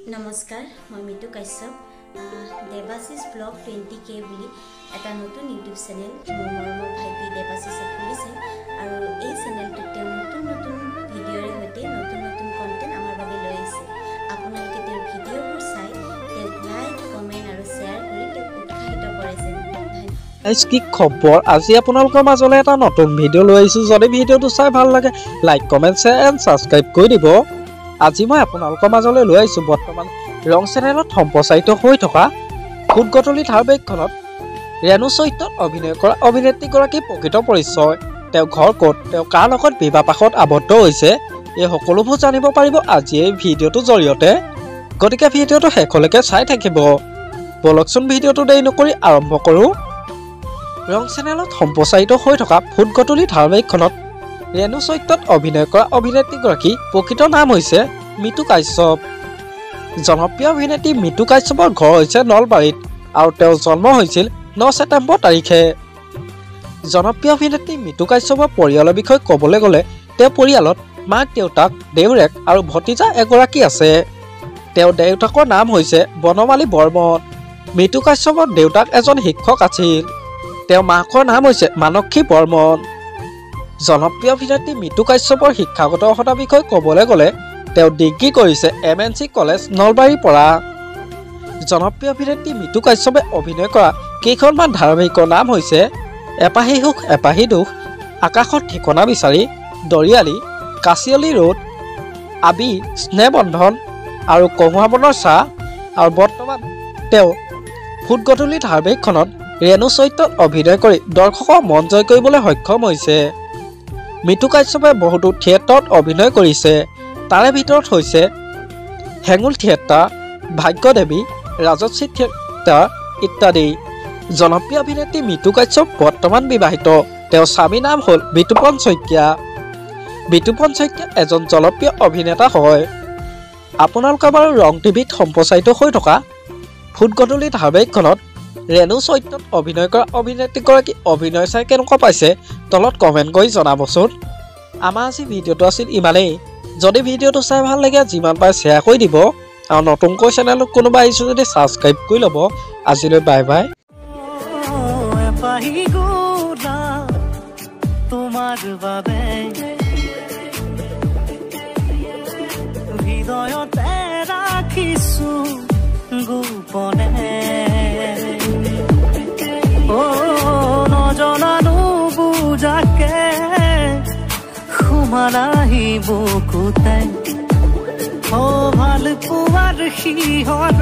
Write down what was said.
নমস্কাৰ মই Mitu Kashyap Debashish blog 20K বুলি এটা নতুন ইউটিউব চেনেল মোৰ মৰমৰ ভাইটি দেৱাশিষে খুলিছে আৰু এই চেনেলটোতে নতুন নতুন ভিডিঅ'ৰ সৈতে নতুন নতুন কন্টেন্ট আমাৰ বাবে লৈ আহিছে আপোনালোকে তেওঁৰ ভিডিঅ'বোৰ চাই তেওঁক লাইক কমেন্ট আৰু শ্বেয়াৰ কৰি তেওঁক উৎসাহিত কৰিছে কি খবৰ আজি আপোনালোকৰ মাজলৈ এটা নতুন ভিডিঅ' লৈ আহিছো যদি ভিডিঅ'টো চাই ভাল লাগে like comment share and subscribe কৰি দিব আজি মই আপোনালোকৰ মাজলৈ লৈ আহিছো বৰ্তমান ৰং চেনেলত সম্প্ৰচাৰিত হৈ থকা ফুটগটলি ধাৰাবাহিকখনত ৰেণু চৰিত্ৰত অভিনয় কৰা অভিনেত্ৰীগৰাকী প্ৰকৃত পৰিচয় তেওঁ ঘৰ ক'ত তেওঁ কাৰ লগত বিবাহপাশত আবদ্ধ হৈছে এই সকলোবোৰ জানিব পাৰিব আজি এই ভিডিঅ'টোৰ জৰিয়তে গতিকে ভিডিঅ'টো শেষলৈকে চাই থাকিব বলকচোন ভিডিঅ'টো দেৰি নকৰি আৰম্ভ কৰোঁ ৰং চেনেলত সম্প্ৰচাৰিত হৈ থকা ফুটগটলি ধাৰাবাহিকখনত ৰেণু চৰিত্ৰত অভিনয় কৰা অভিনেত্ৰীগৰাকী প্ৰকৃত নাম হৈছে মিতু কাশ্যপ জনপ্ৰিয় অভিনেত্ৰী মিতু কাশ্যপৰ ঘৰ হৈছে নলবাৰীত আৰু তেওঁৰ জন্ম হৈছিল 9 ছেপ্টেম্বৰ তাৰিখে জনপ্ৰিয় অভিনেত্ৰী মিতু কাশ্যপৰ পৰিয়ালৰ বিষয়ে ক'বলৈ গ'লে তেওঁৰ পৰিয়ালত মাক দেউতাক দেউৰেক আৰু ভতিজা এগৰাকী আছে তেওঁৰ দেউতাকৰ নাম হৈছে বনমালী বৰ্মন মিতু কাশ্যপৰ দেউতাক এজন শিক্ষক আছিল তেওঁৰ মাকৰ নাম হৈছে মানসী বৰ্মন জনপ্ৰিয় অভিনেত্ৰী মিতু কাশ্যপৰ শিক্ষাগত অৰ্হতাৰ বিষয়ে ক'বলৈ গ'লে তেওঁ ডিগ্ৰী কৰিছে MNC কলেজ নলবাৰীৰ পৰা জনপ্ৰিয় অভিনেত্ৰী মিতু কাশ্যপে অভিনয় কৰা কেইখনমান ধাৰাবাহিকৰ নাম হৈছে এপাহি সুখ এপাহি দুখ আকাশৰ ঠিকনা বিচাৰি দৰিয়ালি কাচিয়লি ৰোড আবি স্নেহবন্ধন আৰু কহুৱাবনৰ চাহ আৰু বৰ্তমান তেওঁ ফুটগটলি ধাৰাবাহিকখনত ৰেণু চৰিত্ৰত অভিনয় কৰি দৰ্শকৰ মন জয় কৰিবলৈ সক্ষম হৈছে মিতু কাশ্যপে বহুতো থিয়েটাৰত অভিনয় কৰিছে তাৰে ভিতৰত হৈছে হেঙুল থিয়েটাৰ ভাগ্যদেৱী ৰাজশ্ৰী থিয়েটাৰ ইত্যাদি জনপ্ৰিয় অভিনেত্ৰী মিতু কাশ্যপ বৰ্তমান বিবাহিত তেওঁৰ স্বামীৰ নাম হ'ল বিতুপন শইকীয়া বিতুপন শইকীয়া এজন জনপ্ৰিয় অভিনেতা হয় আপোনালোকে বাৰু ৰং টিভিত সম্প্ৰচাৰিত হৈ থকা ফুটগটলি ধাৰাবাহিকখনত ৰেণু চৰিত্ৰত অভিনয় কৰা অভিনেত্ৰীগৰাকী অভিনয় চাই কেনেকুৱা পাইছে তলত কমেণ্ট কৰি জনাবচোন আমাৰ আজি ভিডিঅ'টো আছিল ইমানেই যদি ভিডিঅ'টো চাই ভাল লাগে যিমান পাৰে শ্বেয়াৰ কৰি দিব আৰু নতুনকৈ চেনেলত কোনোবা আহিছে যদি ছাবস্ক্ৰাইব কৰি ল'ব আজিলৈ বাই বাই তোমাৰ বাবে হৃদয়তে ৰাখিছো গোপনে নজনানো বুজাকে সুমানাহি বুকুতে ভাল পোৱাৰ শিহৰ